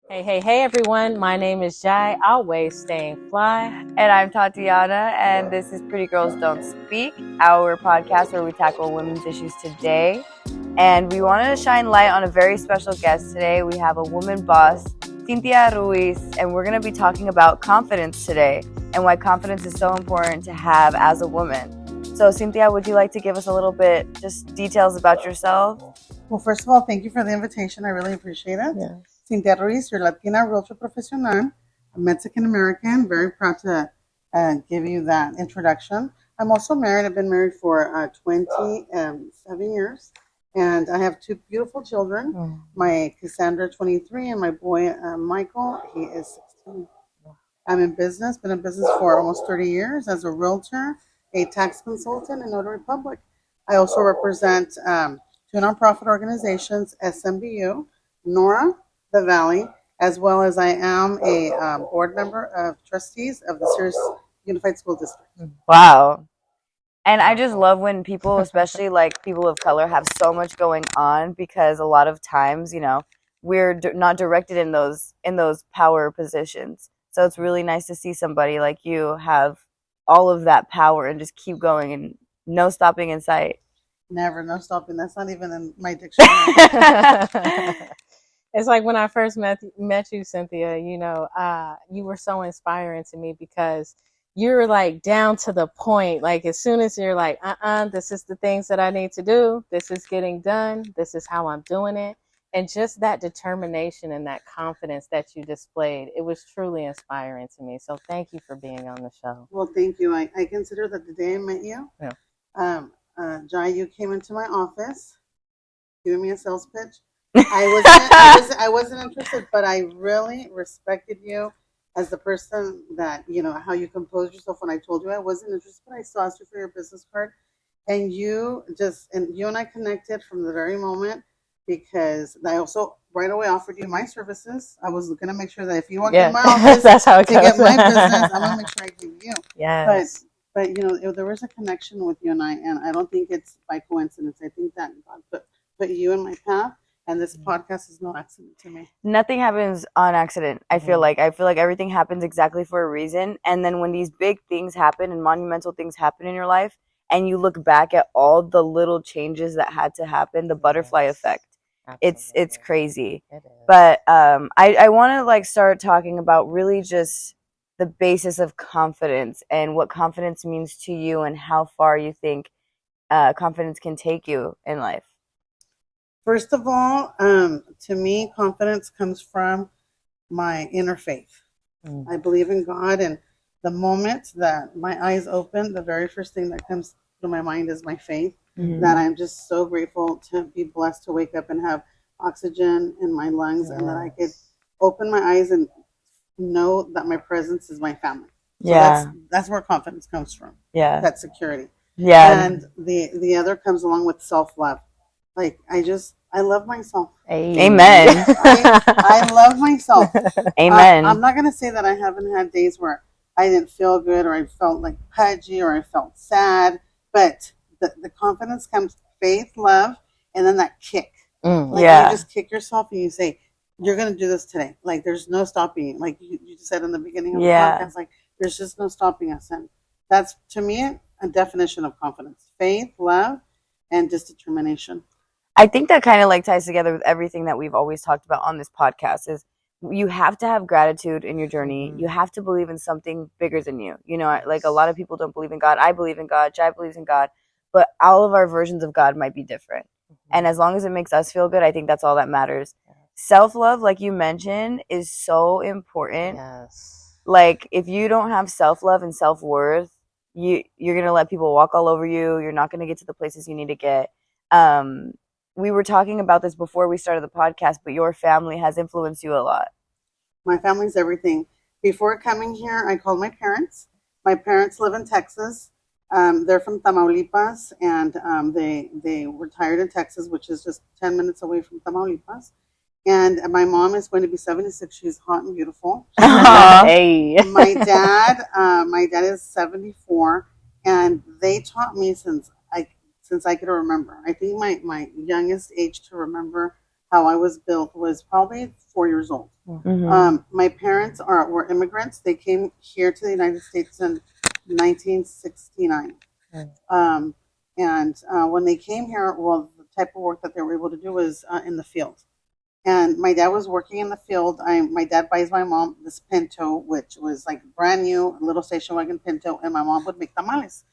Hey, everyone. My name is Jai, always staying fly. And I'm Tatiana, and this is Pretty Girls Don't Speak, our podcast where we tackle women's issues today. And we wanted to shine light on a very special guest today. We have a woman boss, Cynthia Ruiz, and we're going to be talking about confidence today and why confidence is so important to have as a woman. So, Cynthia, would you like to give us a little bit, just details about yourself? Well, first of all, thank you for the invitation. I really appreciate it. Yes. Cynthia Ruiz, your Latina Realtor Profesional, a Mexican-American. Very proud to give you that introduction. I'm also married. I've been married for 27 years, and I have two beautiful children. My Cassandra, 23, and my boy, Michael, he is 16. I'm in business, been in business for almost 30 years as a realtor, a tax consultant, and notary public. I also represent two nonprofit organizations, SMBU, NORA, the Valley, as well as I am a board member of trustees of the Sirius Unified School District. Wow. And I just love when people, especially like people of color, have so much going on, because a lot of times, you know, we're not directed in those power positions. So it's really nice to see somebody like you have all of that power and just keep going and no stopping in sight. Never, no stopping. That's not even in my dictionary. It's like when I first met you, Cynthia, you know, you were so inspiring to me because you're like down to the point. Like as soon as you're like, this is the things that I need to do. This is getting done. This is how I'm doing it. And just that determination and that confidence that you displayed, it was truly inspiring to me. So thank you for being on the show. Well, thank you. I consider that the day I met you, Jai, you came into my office, giving me a sales pitch. I wasn't interested, but I really respected you as the person that, you know, how you composed yourself when I told you I wasn't interested, but I still asked you for your business card. And you and I connected from the very moment, because I also right away offered you my services. I was going to make sure that if you walk in my office that's how it to goes. Get my business, I'm going to make sure I give you. Yes. But you know, there was a connection with you and I don't think it's by coincidence. I think that God put you in my path. And this podcast is no accident to me. Nothing happens on accident. I feel like everything happens exactly for a reason. And then when these big things happen and monumental things happen in your life, and you look back at all the little changes that had to happen, the butterfly effect, it's crazy. It is. But I want to like start talking about really just the basis of confidence and what confidence means to you and how far you think confidence can take you in life. First of all, to me, confidence comes from my inner faith. I believe in God, and the moment that my eyes open, the very first thing that comes to my mind is my faith. That I'm just so grateful to be blessed to wake up and have oxygen in my lungs, and that I could open my eyes and know that my presence is my family. So that's where confidence comes from. Yeah, that security. Yeah, and the other comes along with self-love. Like I love myself. Amen. I love myself. Amen. I'm not gonna say that I haven't had days where I didn't feel good, or I felt like pudgy, or I felt sad. But the confidence comes faith, love, and then that kick. You just kick yourself and you say, "You're gonna do this today." Like there's no stopping you. Like you said in the beginning of the podcast, like there's just no stopping us. And that's to me a definition of confidence: faith, love, and just determination. I think that kind of like ties together with everything that we've always talked about on this podcast. Is you have to have gratitude in your journey. You have to believe in something bigger than you. You know, like a lot of people don't believe in God. I believe in God. Jai believes in God. But all of our versions of God might be different. And as long as it makes us feel good, I think that's all that matters. Self-love, like you mentioned, is so important. Yes. Like if you don't have self-love and self-worth, you're going to let people walk all over you. You're not going to get to the places you need to get. We were talking about this before we started the podcast, but your family has influenced you a lot. My family's everything. Before coming here, I called my parents. My parents live in Texas. They're from Tamaulipas, and they retired in Texas, which is just 10 minutes away from Tamaulipas. And my mom is going to be 76. She's hot and beautiful. Hey. My dad is 74, and they taught me since I could remember. I think my youngest age to remember how I was built was probably 4 years old. Mhm. My parents were immigrants. They came here to the United States in 1969. And when they came here, well, the type of work that they were able to do was in the field. And my dad was working in the field. My dad buys my mom this Pinto, which was like brand new, little station wagon Pinto, and my mom would make tamales.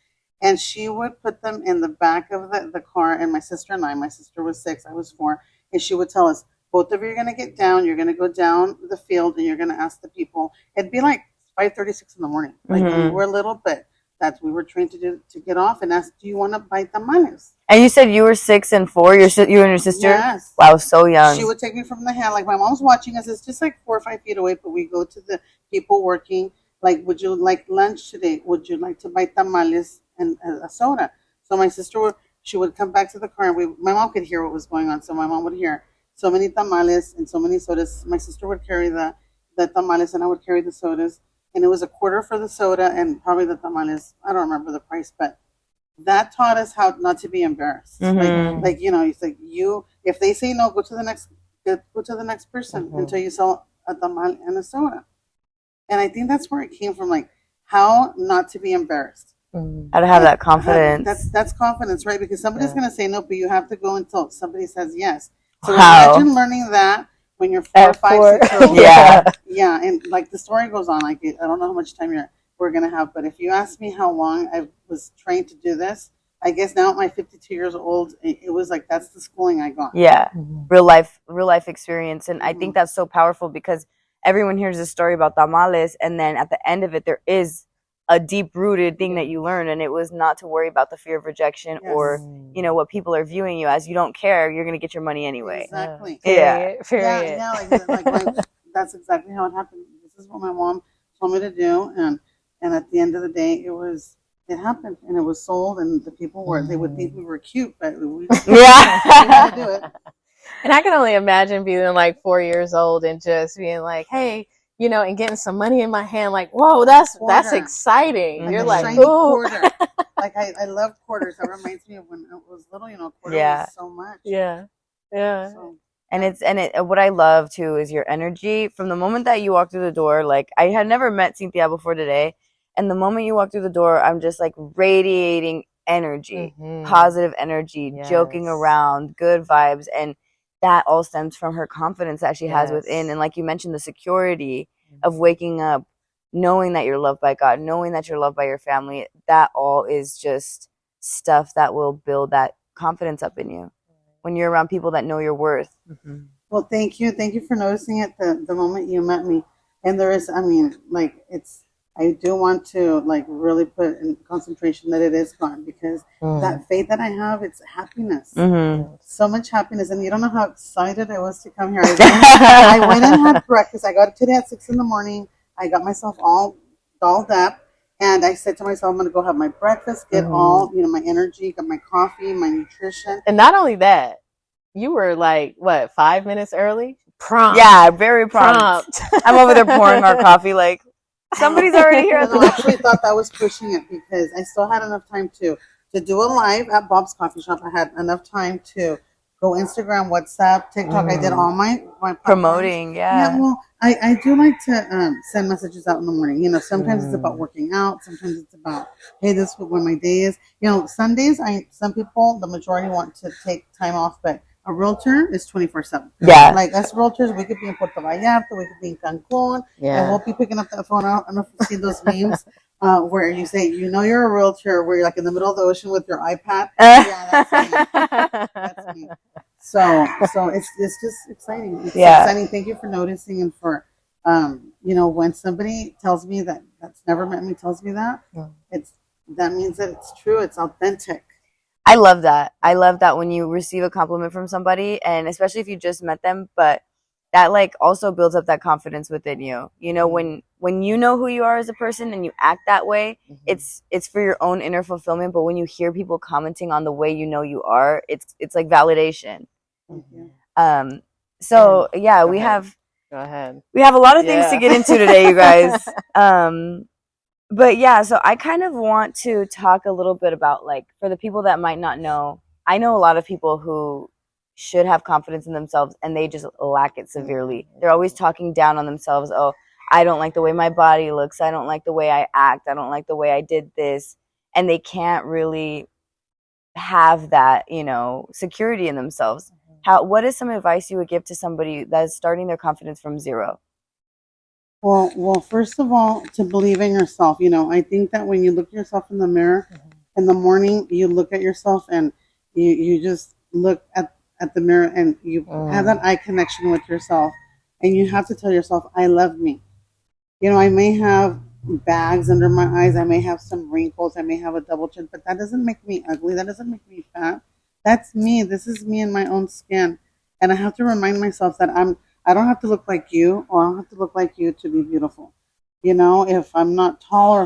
And she would put them in the back of the car, and my sister and I, my sister was 6, I was 4, and she would tell us, both of you are going to get down, you're going to go down the field, and you're going to ask the people. It'd be like 5:36 in the morning. Like when we were little, but that's we were trained to do to get off and ask, do you want to buy tamales? And you said you were 6 and 4. You and your sister. Yes. Wow, so young. She would take me from the hand. Like my mom's watching us. It's just like 4 or 5 feet away. But we go to the people working. Like, would you like lunch today? Would you like to buy tamales and a soda? So my sister she would come back to the car, and my mom could hear what was going on. So my mom would hear so many tamales and so many sodas. My sister would carry the tamales, and I would carry the sodas. And it was a quarter for the soda and probably the tamales. I don't remember the price, but that taught us how not to be embarrassed. Like it's like if they say no, go to the next person until you sell a tamal and a soda. And I think that's where it came from, like how not to be embarrassed. How to have that confidence. That's confidence, right? Because somebody's gonna say no, but you have to go until somebody says yes. So imagine learning that when you're 4 or 5, 6 years old. Yeah, and like the story goes on. Like I don't know how much time we're gonna have, but if you ask me how long I was trained to do this, I guess now at my 52 years old, it was like that's the schooling I got. Yeah, real life experience, and I think that's so powerful because everyone hears a story about tamales, and then at the end of it, there is a deep-rooted thing that you learn, and it was not to worry about the fear of rejection or what people are viewing you as. You don't care; you're gonna get your money anyway. Exactly. Period. Yeah. That's exactly how it happened. This is what my mom told me to do, and at the end of the day, it happened, and it was sold, and the people they would think we were cute, but we had to do it. And I can only imagine being like 4 years old and just being like, hey, and getting some money in my hand, like, whoa, that's exciting. You're like, ooh. Like I love quarters. That reminds me of when I was little, quarter was so much. Yeah. So. And what I love too is your energy from the moment that you walk through the door. Like I had never met Cynthia before today, and the moment you walk through the door, I'm just like radiating energy, positive energy, joking around, good vibes, and that all stems from her confidence that she has within. And like you mentioned, the security of waking up, knowing that you're loved by God, knowing that you're loved by your family. That all is just stuff that will build that confidence up in you when you're around people that know your worth. Well, thank you for noticing it the moment you met me. And there is, I do want to really put in concentration that it is gone, because that faith that I have, it's happiness. So much happiness. And you don't know how excited I was to come here. I went and had breakfast. I got up today at 6 in the morning. I got myself all dolled up. And I said to myself, I'm going to go have my breakfast, get all, my energy, got my coffee, my nutrition. And not only that, you were like, 5 minutes early? Prompt. Yeah, very prompt. I'm over there pouring our coffee like, somebody's already here. I actually thought that was pushing it, because I still had enough time to do a live at Bob's Coffee Shop. I had enough time to go Instagram, WhatsApp, TikTok. I did all my promoting. Yeah, well, I do like to send messages out in the morning. Sometimes it's about working out. Sometimes it's about, hey, this is when my day is. Sundays, some people, the majority, want to take time off, but a realtor is 24/7. Yeah. Like us realtors, we could be in Puerto Vallarta, we could be in Cancun, and we'll be picking up that phone. I don't know if you've seen those memes where you say, you're a realtor, where you're like in the middle of the ocean with your iPad. Yeah, that's me. So it's just exciting. It's exciting. Thank you for noticing, and for when somebody tells me that's never met me, tells me that, that means that it's true. It's authentic. I love that. I love that when you receive a compliment from somebody, and especially if you just met them, but that also builds up that confidence within you. When you know who you are as a person and you act that way, it's for your own inner fulfillment. But when you hear people commenting on the way you are, it's like validation. So yeah, we have go ahead. We have a lot of things to get into today, you guys. But yeah, so I kind of want to talk a little bit about, for the people that might not know, I know a lot of people who should have confidence in themselves and they just lack it severely. They're always talking down on themselves. Oh, I don't like the way my body looks. I don't like the way I act. I don't like the way I did this. And they can't really have that, security in themselves. What is some advice you would give to somebody that is starting their confidence from zero? Well, first of all, to believe in yourself. I think that when you look at yourself in the mirror in the morning, you look at yourself and you just look at the mirror and you have that eye connection with yourself. And you have to tell yourself, I love me. I may have bags under my eyes. I may have some wrinkles. I may have a double chin, but that doesn't make me ugly. That doesn't make me fat. That's me. This is me in my own skin. And I have to remind myself that I don't have to look like you, or I don't have to look like you to be beautiful. If I'm not tall, or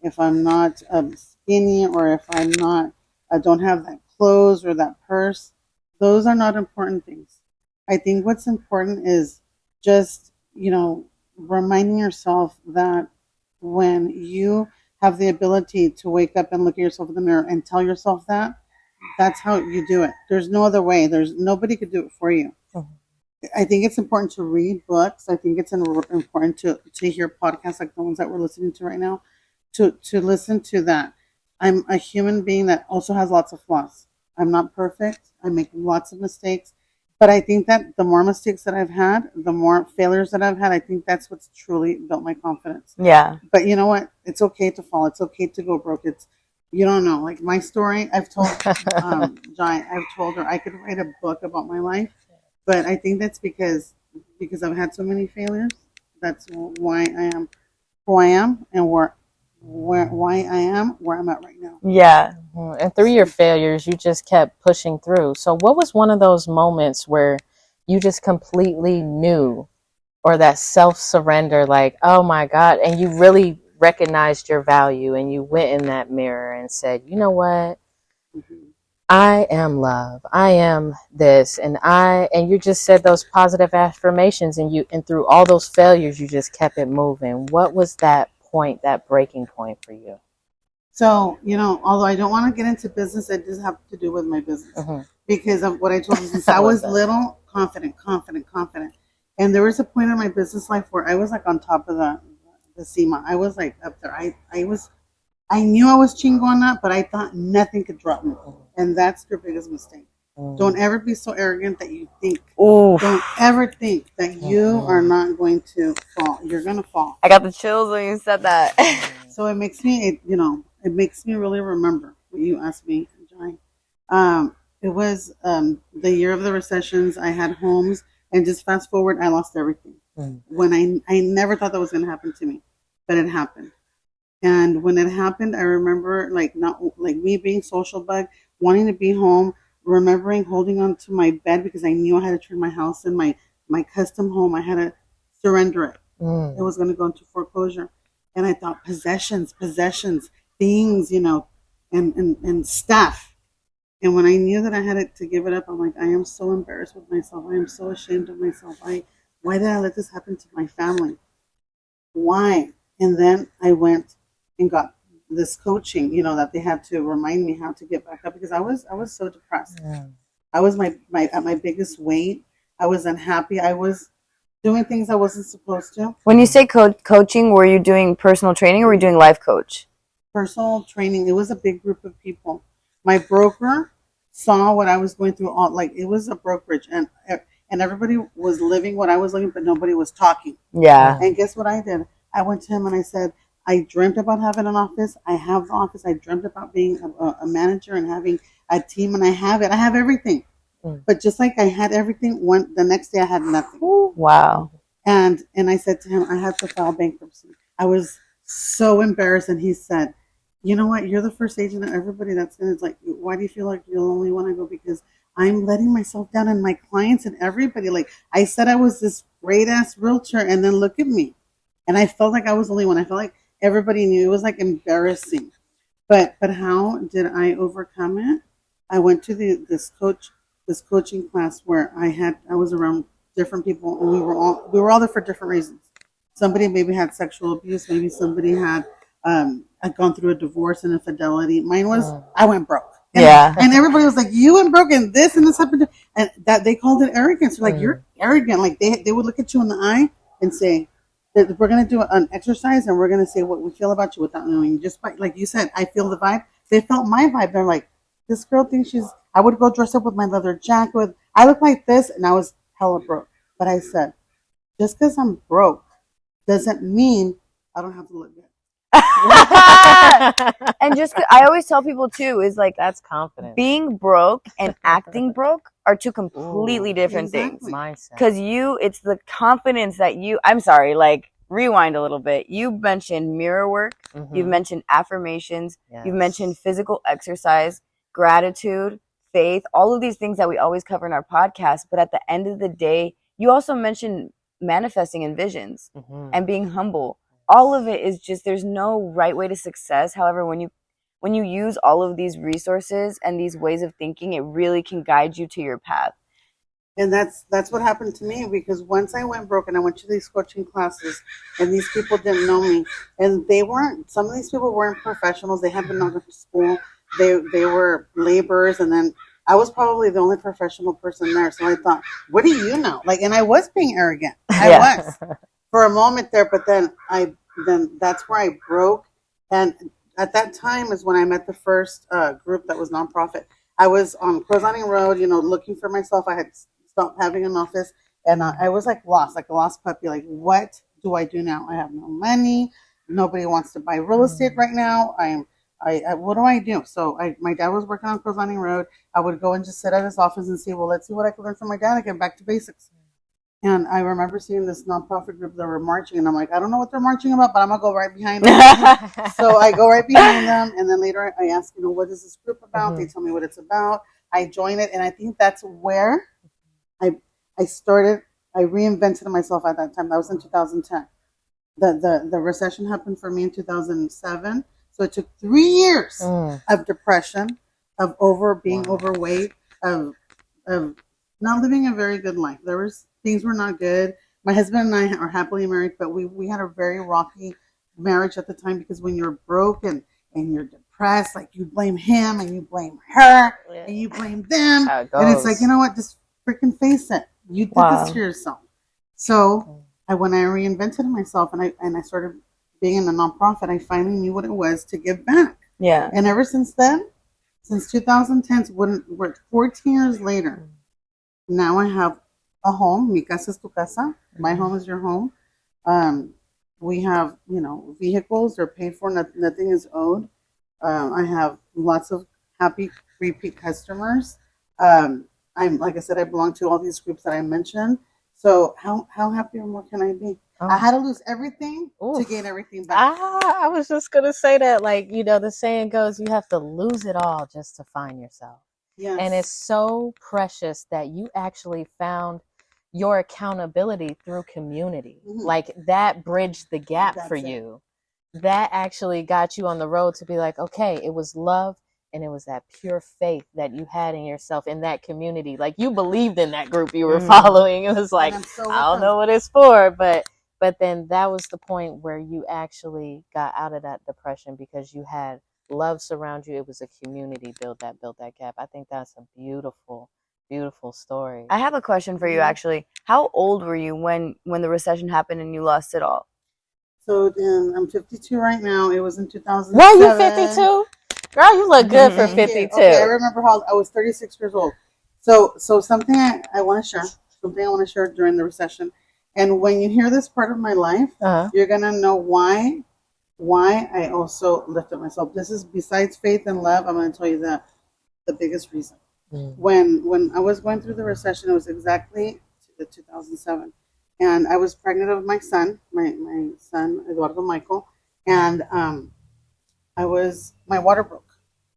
if I'm not skinny, or if I don't have that clothes or that purse, those are not important things. I think what's important is just, reminding yourself that when you have the ability to wake up and look at yourself in the mirror and tell yourself that, that's how you do it. There's no other way. Nobody could do it for you. I think it's important to read books. I think it's important to hear podcasts like the ones that we're listening to right now, to listen to that. I'm a human being that also has lots of flaws. I'm not perfect. I make lots of mistakes. But I think that the more mistakes that I've had, the more failures that I've had, I think that's what's truly built my confidence. Yeah. But you know what? It's okay to fall. It's okay to go broke. You don't know. Like my story, I've told Giant, I've told her I could write a book about my life. But I think that's because I've had so many failures. That's why I am who I am and why I am where I'm at right now. Yeah. And through your failures, you just kept pushing through. So what was one of those moments where you just completely knew, or that self-surrender, like, oh my God, and you really recognized your value and you went in that mirror and said, you know what? I am love. I am this. And you just said those positive affirmations, and through all those failures, you just kept it moving. What was that point, that breaking point for you? So, although I don't want to get into business, it does have to do with my business because of what I told you. Since I was little, confident. And there was a point in my business life where I was like on top of the SEMA. I was like up there. I knew I was chingona, but I thought nothing could drop me. And that's your biggest mistake. Don't ever be so arrogant that you think. Don't ever think that you are not going to fall. You're going to fall. I got the chills when you said that. So it makes me, it makes me really remember what you asked me, Joy. It was the year of the recessions. I had homes, and just fast forward, I lost everything. When I never thought that was going to happen to me, but it happened. And when it happened, I remember not me being social bug, wanting to be home, remembering holding on to my bed because I knew I had to turn my house in, my custom home. I had to surrender it. It was going to go into foreclosure. And I thought possessions, things, and stuff. And when I knew that I had to give it up, I'm like, I am so embarrassed with myself. I am so ashamed of myself. Why did I let this happen to my family? Why? And then I went and got this coaching, that they had to remind me how to get back up because I was so depressed. I was at my biggest weight. I was unhappy. I was doing things I wasn't supposed to. When you say coaching, were you doing personal training or were you doing life coach? Personal training. It was a big group of people. My broker saw what I was going through. It was a brokerage, and everybody was living what I was living, but nobody was talking. Yeah. And guess what I did? I went to him and I said, I dreamt about having an office. I have the office. I dreamt about being a manager and having a team, and I have it. I have everything. But just like I had everything, the next day I had nothing. Wow. And I said to him, I had to file bankruptcy. I was so embarrassed. And he said, you know what? You're the first agent of everybody that's in. It's like, why do you feel like you're the only one? I go, because I'm letting myself down, and my clients and everybody. Like I said, I was this great ass realtor, and then look at me. And I felt like I was the only one. I felt like everybody knew. It was like embarrassing. But how did I overcome it? I went to this coaching class where I was around different people, and we were all there for different reasons. Somebody maybe had sexual abuse, maybe somebody had gone through a divorce and infidelity. Mine was I went broke. And everybody was like, you went broke and this and this happened. And that they called it arrogance. Like, you're arrogant. Like, they would look at you in the eye and say, that we're going to do an exercise and we're going to say what we feel about you without knowing. Just by, like you said, I feel the vibe. They felt my vibe. They're like, this girl thinks I would go dress up with my leather jacket. I look like this, and I was hella broke. But I said, just because I'm broke doesn't mean I don't have to look good. And just, I always tell people too, is like, that's confident. Being broke and acting broke are two completely different things. Mindset. Because it's the confidence that I'm sorry, like, rewind a little bit. You mentioned mirror work. You've mentioned affirmations. Yes. You've mentioned physical exercise, gratitude, faith, all of these things that we always cover in our podcast. But at the end of the day, you also mentioned manifesting in visions and being humble. All of it is just, there's no right way to success. However, when you use all of these resources and these ways of thinking, it really can guide you to your path. And that's what happened to me, because once I went broke and I went to these coaching classes and these people didn't know me, and some of these people weren't professionals. They hadn't gone to school. They were laborers, and then I was probably the only professional person there. So I thought, what do you know? Like, and I was being arrogant. I was for a moment there, but then that's where I broke. And at that time is when I met the first group that was nonprofit. I was on Crozani Road, looking for myself. I had stopped having an office, and I was like lost, like a lost puppy. Like, what do I do now? I have no money. Nobody wants to buy real estate right now. What do I do? So my dad was working on Crozani Road. I would go and just sit at his office and say, well, let's see what I can learn from my dad and get back to basics. And I remember seeing this nonprofit group that were marching, and I'm like, I don't know what they're marching about, but I'm going to go right behind them. So I go right behind them, and then later I ask, what is this group about? They tell me what it's about. I join it, and I think that's where I started. I reinvented myself at that time. That was in 2010. The recession happened for me in 2007. So it took 3 years of depression, of being overweight, of not living a very good life. Things were not good. My husband and I are happily married, but we had a very rocky marriage at the time, because when you're broke and you're depressed, like, you blame him and you blame her and you blame them. And it's like, you know what? Just freaking face it. You did this to yourself. So when I reinvented myself and I started being in a nonprofit, I finally knew what it was to give back. Yeah. And ever since then, since 2010, we're 14 years later, now I have a home. Mi casa es tu casa. My home is your home. We have, vehicles. They're paid for. Nothing is owed. I have lots of happy repeat customers. Like I said, I belong to all these groups that I mentioned. So how happy or more can I be? I had to lose everything to gain everything back. I was just going to say that, like, the saying goes, you have to lose it all just to find yourself. Yes. And it's so precious that you actually found your accountability through community. Like, that bridged the gap for you. That actually got you on the road to be like, okay, it was love. And it was that pure faith that you had in yourself, in that community. Like, you believed in that group you were following. It was like, I don't know what it's for, but then that was the point where you actually got out of that depression, because you had love surround you. It was a community built that gap. I think that's a beautiful, beautiful story. I have a question for you, actually. How old were you when the recession happened and you lost it all? So I'm 52 right now. It was in 2007. Were you 52? Girl, you look good for 52. Okay, I remember how I was 36 years old. So something I want to share during the recession. And when you hear this part of my life, you're going to know why I also lifted myself. This is, besides faith and love, I'm going to tell you the biggest reason. When I was going through the recession, it was exactly 2007. And I was pregnant with my son, my son, Eduardo Michael. And my water broke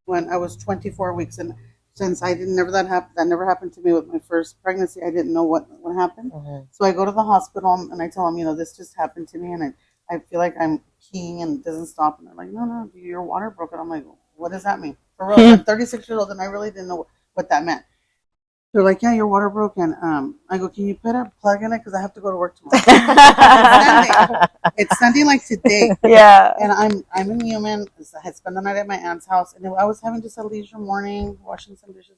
when I was 24 weeks. And since that never happened to me with my first pregnancy, I didn't know what happened. So I go to the hospital and I tell them, this just happened to me. And I feel like I'm peeing and it doesn't stop. And they're like, no, your water broke. And I'm like, what does that mean? For real, I'm 36 years old and I really didn't know what that meant. They're like, yeah, your water broke. And I go, can you put a plug in it? Because I have to go to work tomorrow. It's Sunday like today. Yeah. And I'm in Human. I had spent the night at my aunt's house, and I was having just a leisure morning, washing some dishes.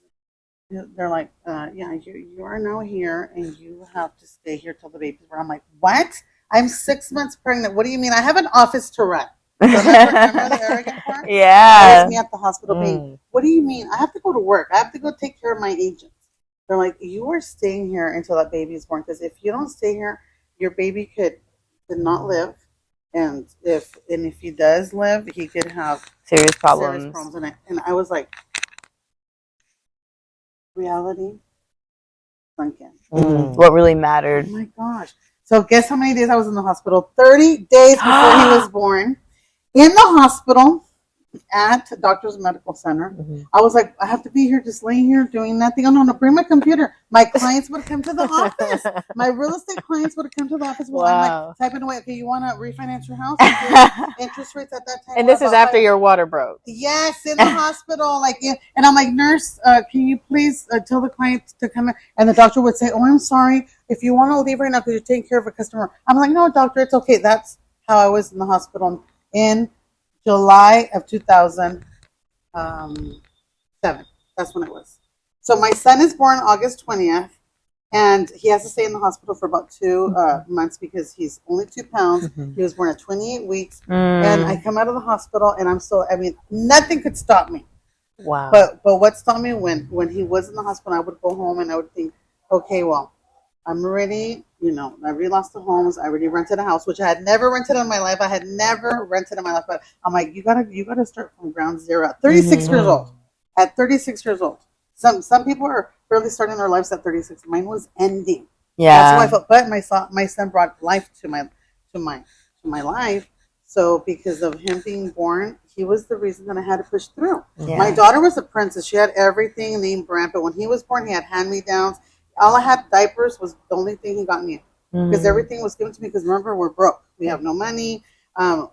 They're like, yeah, you are now here, and you have to stay here till the baby's born. I'm like, what? I'm 6 months pregnant. What do you mean? I have an office to run. Remember the arrogant part? That Yeah. was me at the hospital being, what do you mean? I have to go to work. I have to go take care of my agents. They're like, you are staying here until that baby is born, because if you don't stay here, your baby could not live, and if he does live, he could have Serious serious problems. problems. And I was like, reality sunk in. What really mattered. Oh my gosh! So guess how many days I was in the hospital? 30 days before he was born, in the hospital at Doctor's Medical Center. I was like, I have to be here, just laying here doing nothing. Oh no, bring my computer. My clients would come to the office. My real estate clients would come to the office while I'm like typing away. Okay, you want to refinance your house? Interest rates at that time. And this is after your water broke. Yes, in the hospital. Like, yeah. And I'm like, nurse, can you please tell the client to come in? And the doctor would say, oh, I'm sorry. If you want to leave right now because you're taking care of a customer. I'm like, no, doctor, it's okay. That's how I was in the hospital in July of 2007. That's when it was. So my son is born August 20th, and he has to stay in the hospital for about 2 months because he's only 2 pounds. He was born at 28 weeks, and I come out of the hospital, and nothing could stop me. Wow. But what stopped me when he was in the hospital, I would go home and I would think, okay, well, I'm already, I already lost the homes. I already rented a house, which I had never rented in my life. I had never rented in my life, but I'm like, you gotta start from ground zero. At 36 years old. At 36 years old. Some people are barely starting their lives at 36. Mine was ending. Yeah. That's how I felt. But my son brought life to my life. So because of him being born, he was the reason that I had to push through. Yeah. My daughter was a princess. She had everything named brand, but when he was born, he had hand-me-downs. All I had, diapers, was the only thing he got me, because everything was given to me. Because remember, we're broke. We have no money.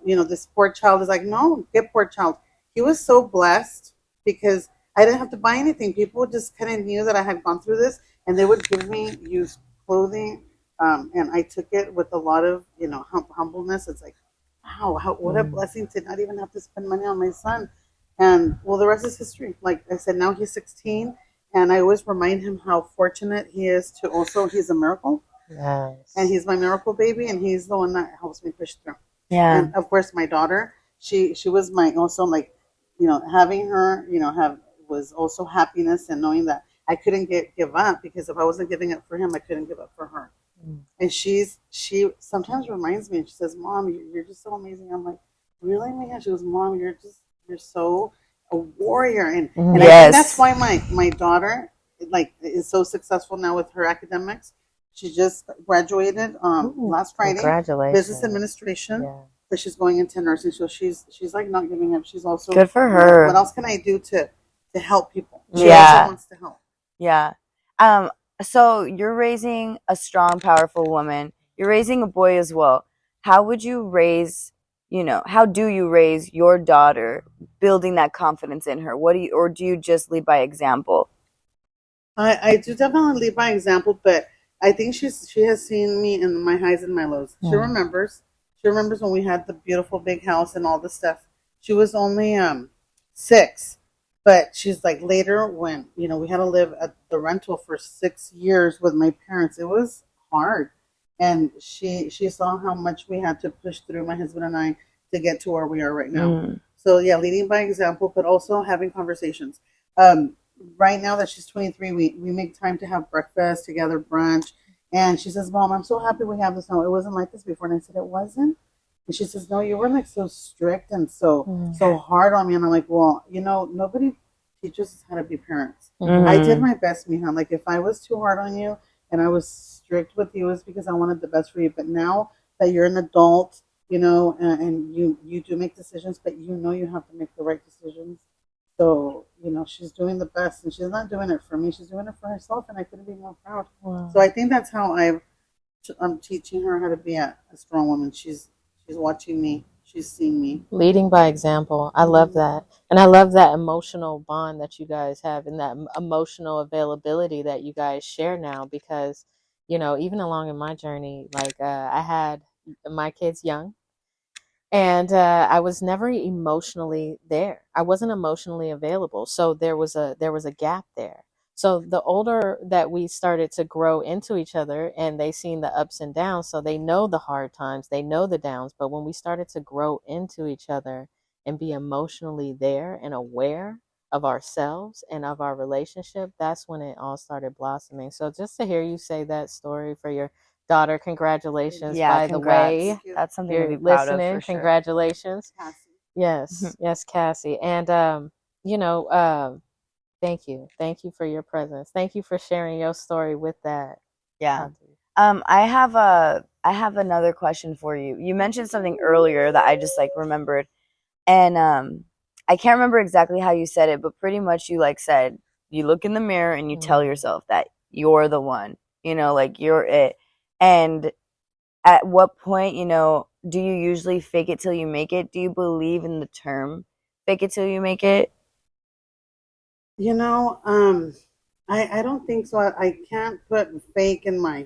This poor child is like, no, get poor child. He was so blessed because I didn't have to buy anything. People just kind of knew that I had gone through this, and they would give me used clothing, and I took it with a lot of humbleness. It's like, wow, what a blessing to not even have to spend money on my son. And well, the rest is history. Like I said, now he's 16. And I always remind him how fortunate he is to also, he's a miracle. Yes. And he's my miracle baby, and he's the one that helps me push through. Yeah. And of course, my daughter, she was my, also like, having her, was also happiness, and knowing that I couldn't give up, because if I wasn't giving up for him, I couldn't give up for her. And she sometimes reminds me, and she says, Mom, you're just so amazing. I'm like, really, Mia? She goes, Mom, you're so a warrior. And I think that's why my daughter is so successful now with her academics. She just graduated last Friday. Congratulations. Business administration. Yeah. But she's going into nursing, so she's like not giving up. She's also good for her. What else can I do to help people? She also wants to help. Yeah. So you're raising a strong, powerful woman. You're raising a boy as well. How would you raise, how do you raise your daughter, building that confidence in her? Or do you just lead by example? I do definitely lead by example, but I think she has seen me in my highs and my lows. She remembers. She remembers when we had the beautiful big house and all this stuff. She was only 6. But she's like, later when, we had to live at the rental for 6 years with my parents, it was hard. And she saw how much we had to push through, my husband and I, to get to where we are right now. So yeah, leading by example, but also having conversations. Right now that she's 23, we make time to have breakfast together, brunch. And she says, Mom, I'm so happy we have this now. It wasn't like this before. And I said, it wasn't? And she says, no, you were like so strict and so hard on me. And I'm like, well, nobody teaches us how to be parents. I did my best, Miha. Like, if I was too hard on you and I was strict with you, it's because I wanted the best for you. But now that you're an adult, and you do make decisions, but you have to make the right decisions. So, she's doing the best, and she's not doing it for me. She's doing it for herself, and I couldn't be more proud. Wow. So I think that's how I'm teaching her how to be a strong woman. She's watching me. She's seeing me. Leading by example. I love that. And I love that emotional bond that you guys have, and that emotional availability that you guys share now, because, even along in my journey, like I had, my kids young. And I was never emotionally there. I wasn't emotionally available. So there was a gap there. So the older that we started to grow into each other, and they seen the ups and downs, so they know the hard times, they know the downs. But when we started to grow into each other and be emotionally there and aware of ourselves and of our relationship, that's when it all started blossoming. So just to hear you say that story for your daughter, congratulations. Yeah, by congrats. the way, That's something you're to be proud of listening, for sure. congratulations. Cassie. Yes, yes, Cassie. And you know, thank you for your presence. Thank you for sharing your story with that. Yeah. I have another question for you. You mentioned something earlier that I just like remembered, and I can't remember exactly how you said it, but pretty much you like said you look in the mirror and you tell yourself that you're the one, like you're it. And at what point, do you usually fake it till you make it? Do you believe in the term fake it till you make it? I don't think so. I can't put fake in my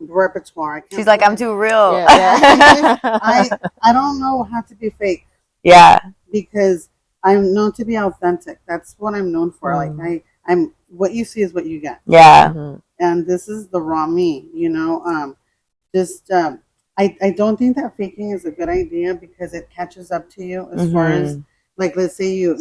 repertoire. I can't She's like, I'm too real. Yeah, yeah. I don't know how to be fake. Yeah. Because I'm known to be authentic. That's what I'm known for. Like I'm what you see is what you get. Yeah. And this is the raw me, I don't think that faking is a good idea because it catches up to you as far as like let's say you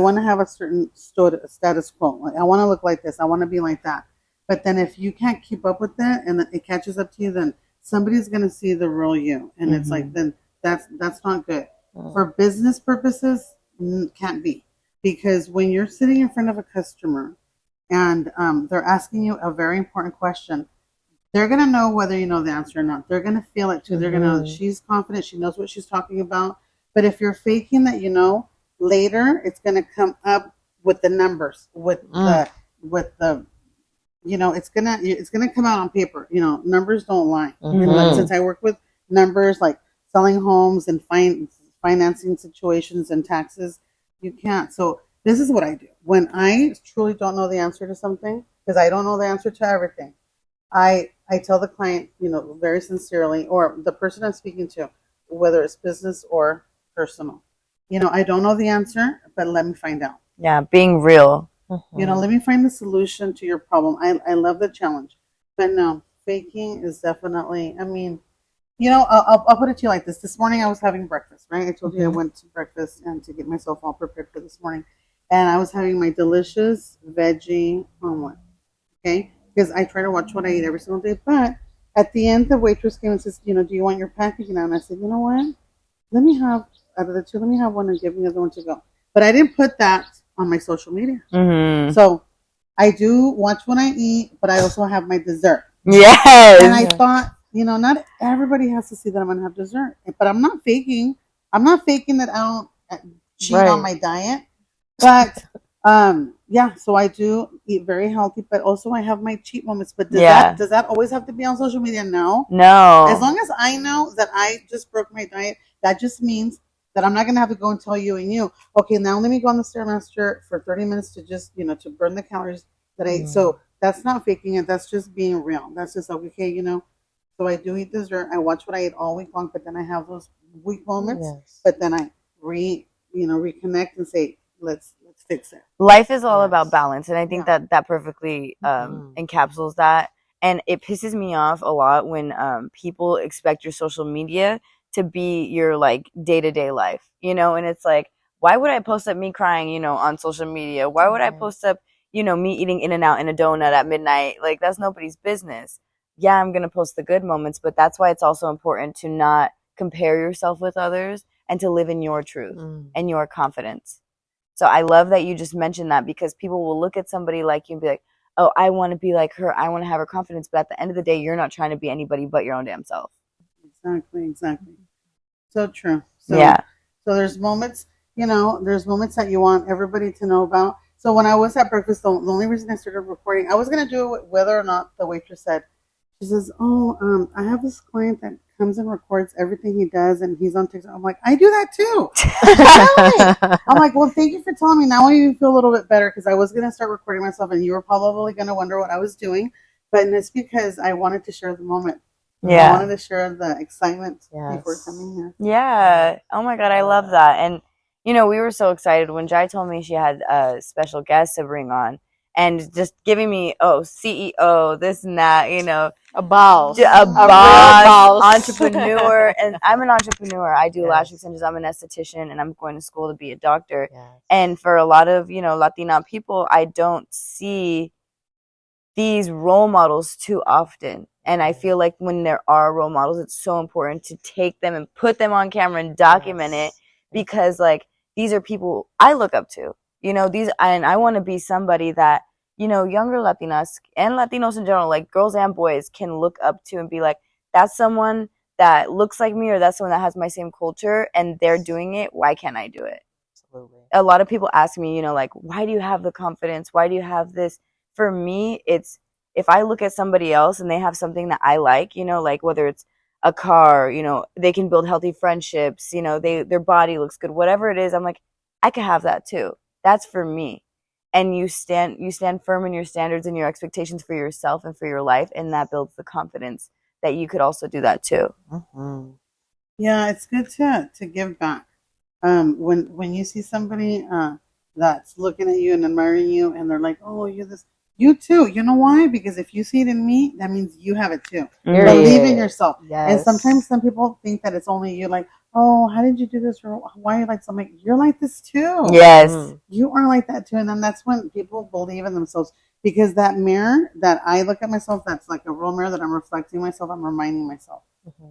want to have a certain status quo. Like I want to look like this, I want to be like that. But then if you can't keep up with that and it catches up to you, then somebody's gonna see the real you. And it's like then that's not good. For business purposes, can't be. Because when you're sitting in front of a customer and they're asking you a very important question, they're going to know whether you know the answer or not. They're going to feel it too. They're going to know that she's confident. She knows what she's talking about. But if you're faking that, later it's going to come up with the numbers, with the it's gonna come out on paper. Numbers don't lie. And since I work with numbers like selling homes and financing situations and taxes, you can't. So this is what I do when I truly don't know the answer to something, because I don't know the answer to everything. I tell the client, very sincerely, or the person I'm speaking to, whether it's business or personal, I don't know the answer, but let me find out. Yeah, being real. Let me find the solution to your problem. I love the challenge, but no, faking is definitely. I mean, I'll put it to you like this. This morning I was having breakfast, right? I told you I went to breakfast and to get myself all prepared for this morning, and I was having my delicious veggie omelet. Okay. Because I try to watch what I eat every single day. But at the end, the waitress came and says, do you want your package now? And I said, you know what? Let me have, out of the two, let me have one and give me the other one to go. But I didn't put that on my social media. So I do watch what I eat, but I also have my dessert. Yes. And I thought, not everybody has to see that I'm going to have dessert. But I'm not faking. I'm not faking that I don't cheat on my diet. But so I do eat very healthy, but also I have my cheat moments. But does that always have to be on social media? No. As long as I know that I just broke my diet, that just means that I'm not going to have to go and tell you, okay, now let me go on the Stairmaster for 30 minutes to just, to burn the calories that I ate. So that's not faking it. That's just being real. That's just like, okay, so I do eat dessert. I watch what I eat all week long, but then I have those weak moments. Yes. But then I reconnect and say, let's fix it. Life is all about balance, and I think that perfectly encapsulates that. And it pisses me off a lot when people expect your social media to be your like day-to-day life, and it's like, why would I post up me crying, on social media? Why would I post up, me eating In-N-Out in a donut at midnight? Like, that's nobody's business. Yeah, I'm going to post the good moments, but that's why it's also important to not compare yourself with others and to live in your truth and your confidence. So I love that you just mentioned that, because people will look at somebody like you and be like, oh, I want to be like her. I want to have her confidence. But at the end of the day, you're not trying to be anybody but your own damn self. Exactly. So true. So there's moments, there's moments that you want everybody to know about. So when I was at breakfast, the only reason I started recording, I was going to do it whether or not the waitress said. She says, I have this client that comes and records everything he does, and he's on TikTok. I'm like, I do that too. Really? I'm like, well, thank you for telling me. Now I even feel a little bit better, because I was going to start recording myself, and you were probably going to wonder what I was doing. But it's because I wanted to share the moment. I wanted to share the excitement before coming here. Yeah. Oh my God, I love that. And we were so excited when Jai told me she had a special guest to bring on, and just giving me CEO, this and that, a boss, a boss, entrepreneur. And I'm an entrepreneur. I do lash extensions. I'm an esthetician, and I'm going to school to be a doctor. And for a lot of Latina people, I don't see these role models too often. And I feel like when there are role models, it's so important to take them and put them on camera and document it, because these are people I look up to, and I want to be somebody that, younger Latinas and Latinos in general, like girls and boys, can look up to and be like, that's someone that looks like me, or that's someone that has my same culture and they're doing it. Why can't I do it? Absolutely. A lot of people ask me, why do you have the confidence? Why do you have this? For me, it's if I look at somebody else and they have something that I like, like whether it's a car, they can build healthy friendships, their body looks good, whatever it is, I'm like, I could have that too. That's for me. And you stand firm in your standards and your expectations for yourself and for your life, and that builds the confidence that you could also do that too. Mm-hmm. Yeah, it's good to give back. When you see somebody that's looking at you and admiring you, and they're like, "Oh, you're this." You too. You know why? Because if you see it in me, that means you have it too. Believe in yourself. Yes. And sometimes some people think that it's only you. Like, oh, how did you do this? Or why are you like something? You're like this too. Yes. You are like that too. And then that's when people believe in themselves. Because that mirror that I look at myself, that's like a real mirror that I'm reflecting myself. I'm reminding myself.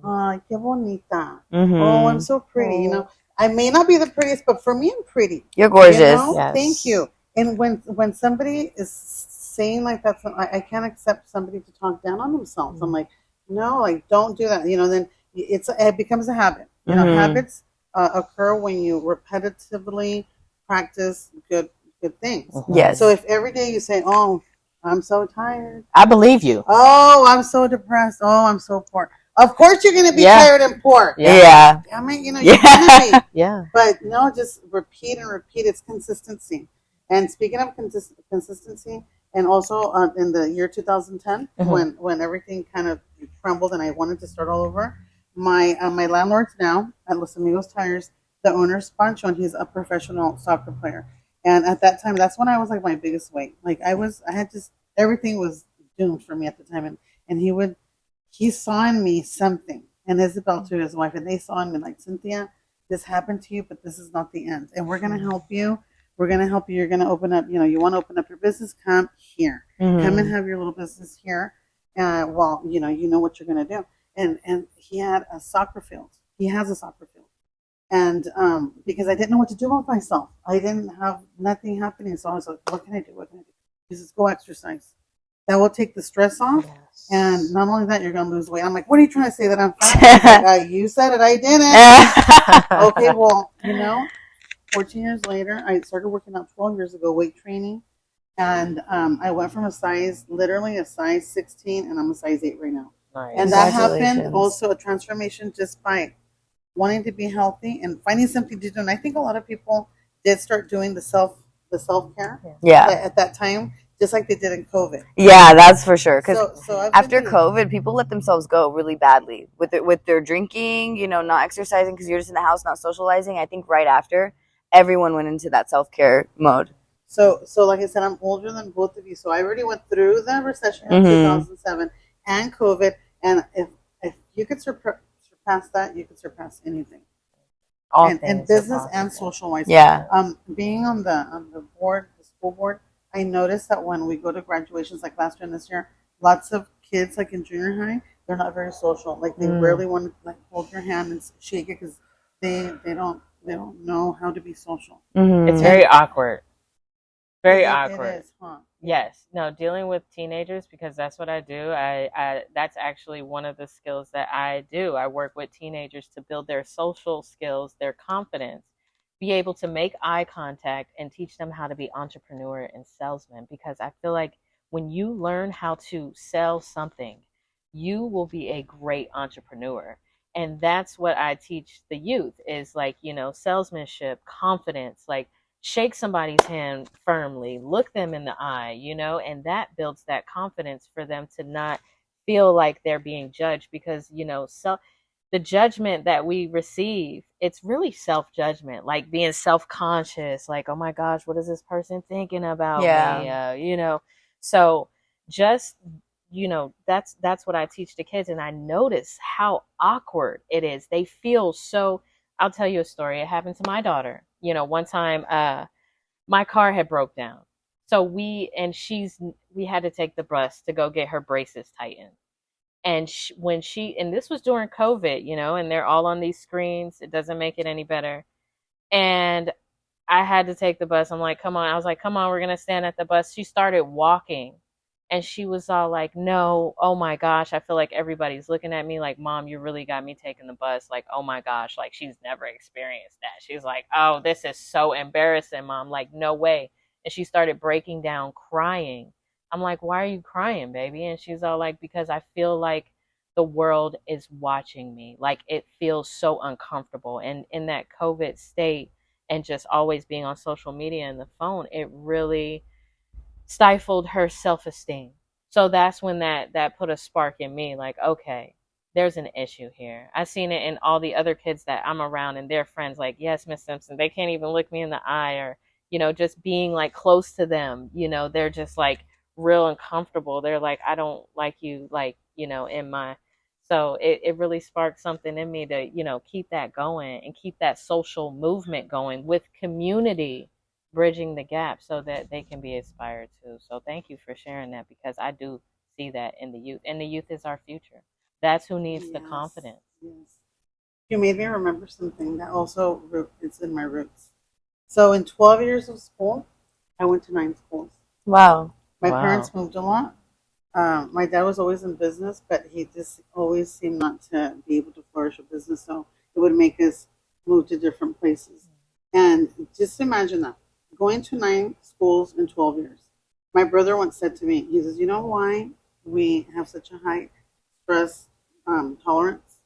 Ay, qué bonita. Oh, I'm so pretty. I may not be the prettiest, but for me, I'm pretty. You're gorgeous. Yes. Thank you. And when somebody is saying like that, I can't accept somebody to talk down on themselves. I'm like, no, don't do that. Then it becomes a habit. Habits occur when you repetitively practice good things. Yes. So if every day you say, "Oh, I'm so tired," I believe you. "Oh, I'm so depressed," "Oh, I'm so poor." Of course, you're going to be tired and poor. Yeah. I mean, you're going to be. Yeah. But no, just repeat and repeat. It's consistency. And speaking of consistency, and also in the year 2010, when everything kind of crumbled and I wanted to start all over, my landlords now at Los Amigos Tires, the owner's Pancho, and he's a professional soccer player. And at that time, that's when I was like my biggest weight. Like everything was doomed for me at the time. And he saw in me something, and Isabel too, his wife, and they saw in me like, "Cynthia, this happened to you, but this is not the end. And we're going to help you. We're going to help you. You're going to open up, you want to open up your business, come here. Come and have your little business here. Well, you know what you're going to do." And he had a soccer field. He has a soccer field. And because I didn't know what to do with myself. I didn't have nothing happening. So I was like, what can I do? He says, "Go exercise. That will take the stress off. Yes. And not only that, you're going to lose weight." I'm like, "What are you trying to say, that I'm fat?" Like, you said it, I didn't. Okay, well, 14 years later, I started working out 12 years ago, weight training. And I went from literally a size 16, and I'm a size 8 right now. Nice. And that happened also a transformation just by wanting to be healthy and finding something to do. And I think a lot of people did start doing the self-care at that time, just like they did in COVID. Yeah, that's for sure. Because so after COVID, people let themselves go really badly with their drinking, not exercising because you're just in the house, not socializing. I think right after, everyone went into that self-care mode. So like I said, I'm older than both of you. So I already went through the recession of 2007 and COVID. And if you could surpass that, you could surpass anything. And business and social wise. Yeah. Being on the board, the school board, I noticed that when we go to graduations like last year and this year, lots of kids like in junior high, they're not very social. Like they rarely want to hold your hand and shake it because they don't know how to be social. It's very awkward. Very awkward. It is, huh? Yes. No, dealing with teenagers, because that's what I do. I that's actually one of the skills that I do. I work with teenagers to build their social skills, their confidence, be able to make eye contact, and teach them how to be entrepreneur and salesman. Because I feel like when you learn how to sell something, you will be a great entrepreneur. And that's what I teach the youth is like, salesmanship, confidence, like shake somebody's hand firmly, look them in the eye, and that builds that confidence for them to not feel like they're being judged because, the judgment that we receive, it's really self-judgment, like being self-conscious, like, oh my gosh, what is this person thinking about me? So just, that's what I teach the kids. And I notice how awkward it is. They feel so, I'll tell you a story. It happened to my daughter. One time, my car had broke down. So we had to take the bus to go get her braces tightened. And and this was during COVID, and they're all on these screens. It doesn't make it any better. And I had to take the bus. I'm like, come on. I was like, come on, we're going to stand at the bus. She started walking and she was all like, no, oh my gosh. I feel like everybody's looking at me like, Mom, you really got me taking the bus. Like, oh my gosh. Like, she's never experienced that. She's like, oh, this is so embarrassing, Mom. Like, no way. And she started breaking down crying. I'm like, why are you crying, baby? And she's all like, because I feel like the world is watching me. Like, it feels so uncomfortable. And in that COVID state and just always being on social media and the phone, it really stifled her self-esteem. So that's when that put a spark in me, like, okay, there's an issue here. I've seen it in all the other kids that I'm around and their friends, like, yes, Miss Simpson, they can't even look me in the eye, or, just being like close to them, they're just like real uncomfortable. They're like, I don't like you, like, in my, so it really sparked something in me to, keep that going and keep that social movement going with community, bridging the gap so that they can be inspired too. So thank you for sharing that, because I do see that in the youth, and the youth is our future. That's who needs the confidence. Yes. You made me remember something that also is in my roots. So in 12 years of school, I went to 9 schools. Wow. My parents moved a lot. My dad was always in business, but he just always seemed not to be able to flourish a business. So it would make us move to different places. And just imagine that, going to 9 schools in 12 years. My brother once said to me, he says, you know why we have such a high stress tolerance?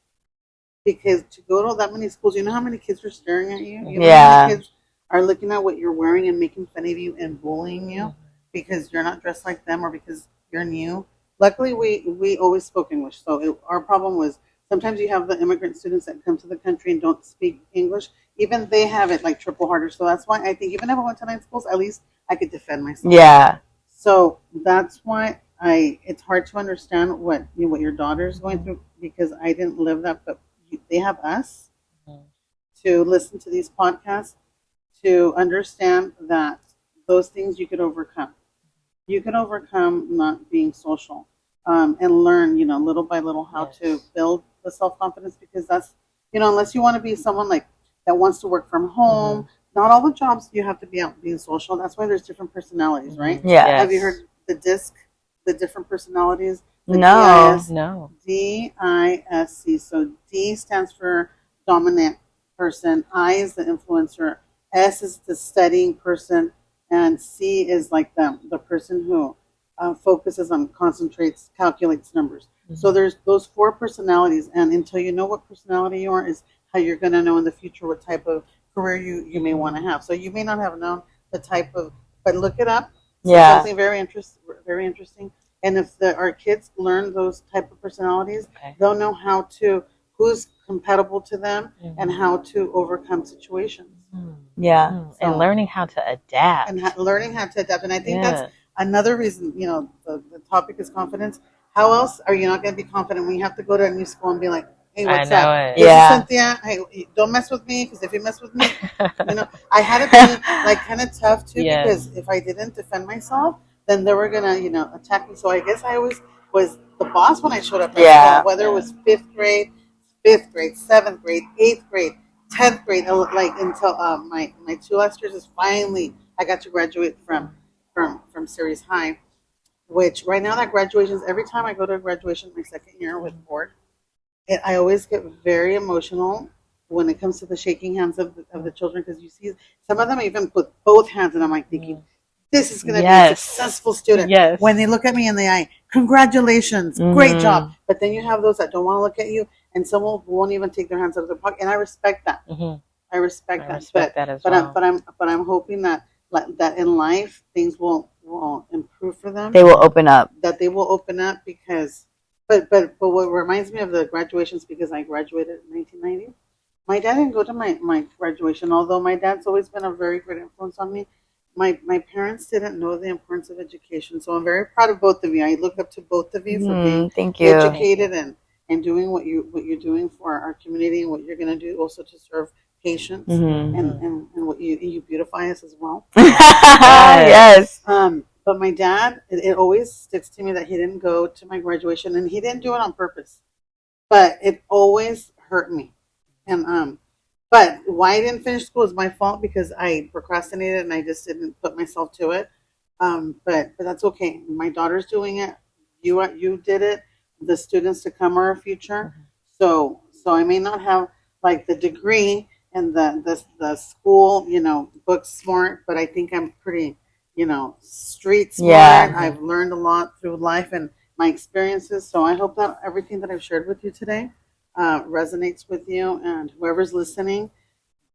Because to go to that many schools, you know how many kids are staring at you? You know how many kids are looking at what you're wearing and making fun of you and bullying you because you're not dressed like them or because you're new. Luckily, we always spoke English. So our problem was sometimes you have the immigrant students that come to the country and don't speak English. Even they have it like triple harder. So that's why I think even if I went to 9 schools, at least I could defend myself. Yeah. So that's why it's hard to understand what your daughter is going through, because I didn't live that, but they have us to listen to these podcasts to understand that those things you could overcome. You could overcome not being social, and learn, little by little how to build the self-confidence, because that's, unless you want to be someone like that wants to work from home, not all the jobs you have to be out being social. That's why there's different personalities, right? Yeah. Have you heard the DISC, the different personalities? No. DISC. So D stands for dominant person. I is the influencer. S is the studying person. And C is like the person who focuses on, concentrates, calculates numbers. So there's those 4 personalities. And until you know what personality you are is how you're going to know in the future what type of career you may want to have. So you may not have known the type of, but look it up. Something very interesting. And if our kids learn those type of personalities, they'll know who's compatible to them and how to overcome situations. Yeah. So, and learning how to adapt. And I think that's another reason, the topic is confidence. How else are you not going to be confident when you have to go to a new school and be like, hey, what's up? This is Cynthia. Hey, don't mess with me, because if you mess with me, I had to be like kind of tough too, because if I didn't defend myself, then they were going to, attack me. So I guess I always was the boss when I showed up at school, whether it was 5th grade, 7th grade, 8th grade, 10th grade, like until my 2 last years is finally I got to graduate from Series High, which right now that graduations, every time I go to a graduation my 2nd year with board, I always get very emotional when it comes to the shaking hands of the children, because you see some of them even put both hands, and I'm like thinking, this is going to be a successful student. When they look at me in the eye, congratulations, great job. But then you have those that don't want to look at you, and some won't even take their hands out of their pocket, and I respect that. I respect that as well. But I'm hoping that in life things will improve for them. They will open up. That they will open up, because But what reminds me of the graduations, because I graduated in 1990. My dad didn't go to my graduation, although my dad's always been a very great influence on me. My parents didn't know the importance of education, so I'm very proud of both of you. I look up to both of you for being Thank you. educated and doing what you're doing for our community, and what you're going to do also to serve patients, and what you beautify us as well. Yes. But my dad, it always sticks to me that he didn't go to my graduation, and he didn't do it on purpose, but it always hurt me. And but why I didn't finish school is my fault, because I procrastinated and I just didn't put myself to it. But that's okay. My daughter's doing it. You did it. The students to come are our future. So I may not have like the degree and the school, book smart, but I think I'm pretty, street smart. Yeah. I've learned a lot through life and my experiences. So I hope that everything that I've shared with you today resonates with you, and whoever's listening,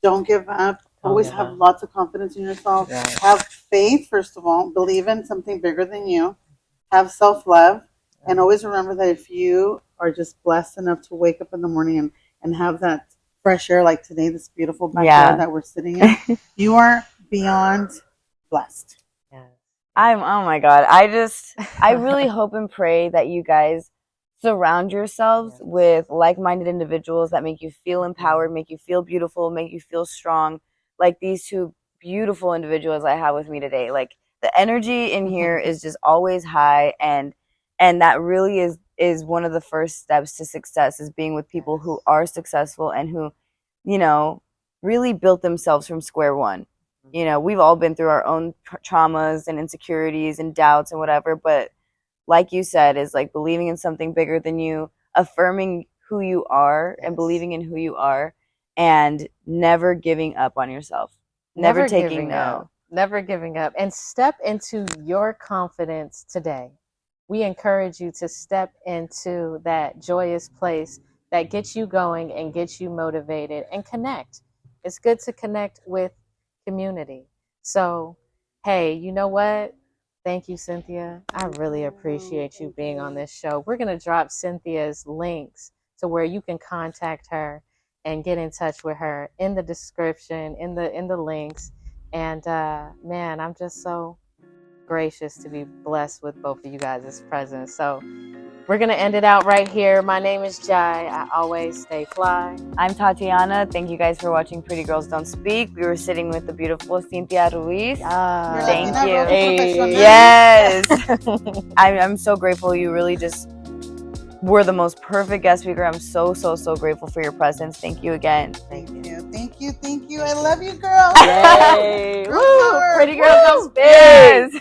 don't give up. Always have lots of confidence in yourself. Have faith, first of all. Believe in something bigger than you. Have self-love. And always remember that if you are just blessed enough to wake up in the morning and have that fresh air like today, this beautiful backyard that we're sitting in, you are beyond blessed. Oh my God. I really hope and pray that you guys surround yourselves with like-minded individuals that make you feel empowered, make you feel beautiful, make you feel strong. Like these two beautiful individuals I have with me today. Like the energy in here is just always high, and that really is one of the first steps to success, is being with people who are successful and who, really built themselves from square one. We've all been through our own traumas and insecurities and doubts and whatever, but like you said, is like believing in something bigger than you, affirming who you are and believing in who you are, and never giving up on yourself. Never taking no. Never giving up. And step into your confidence today. We encourage you to step into that joyous place that gets you going and gets you motivated, and connect. It's good to connect with community. So, hey, you know what? Thank you, Cynthia. I really appreciate you being on this show. We're going to drop Cynthia's links to where you can contact her and get in touch with her in the description, in the links. And man, I'm just so gracious to be blessed with both of you guys' presence. So we're going to end it out right here. My name is Jai. I always stay fly. I'm Tatiana. Thank you guys for watching Pretty Girls Don't Speak. We were sitting with the beautiful Cynthia Ruiz. Thank you. Hey. Yes. I'm so grateful. You really just were the most perfect guest speaker. I'm so grateful for your presence. Thank you again. Thank you. I love you, girls. Yay. Woo. Pretty Girls Don't Speak. Yes.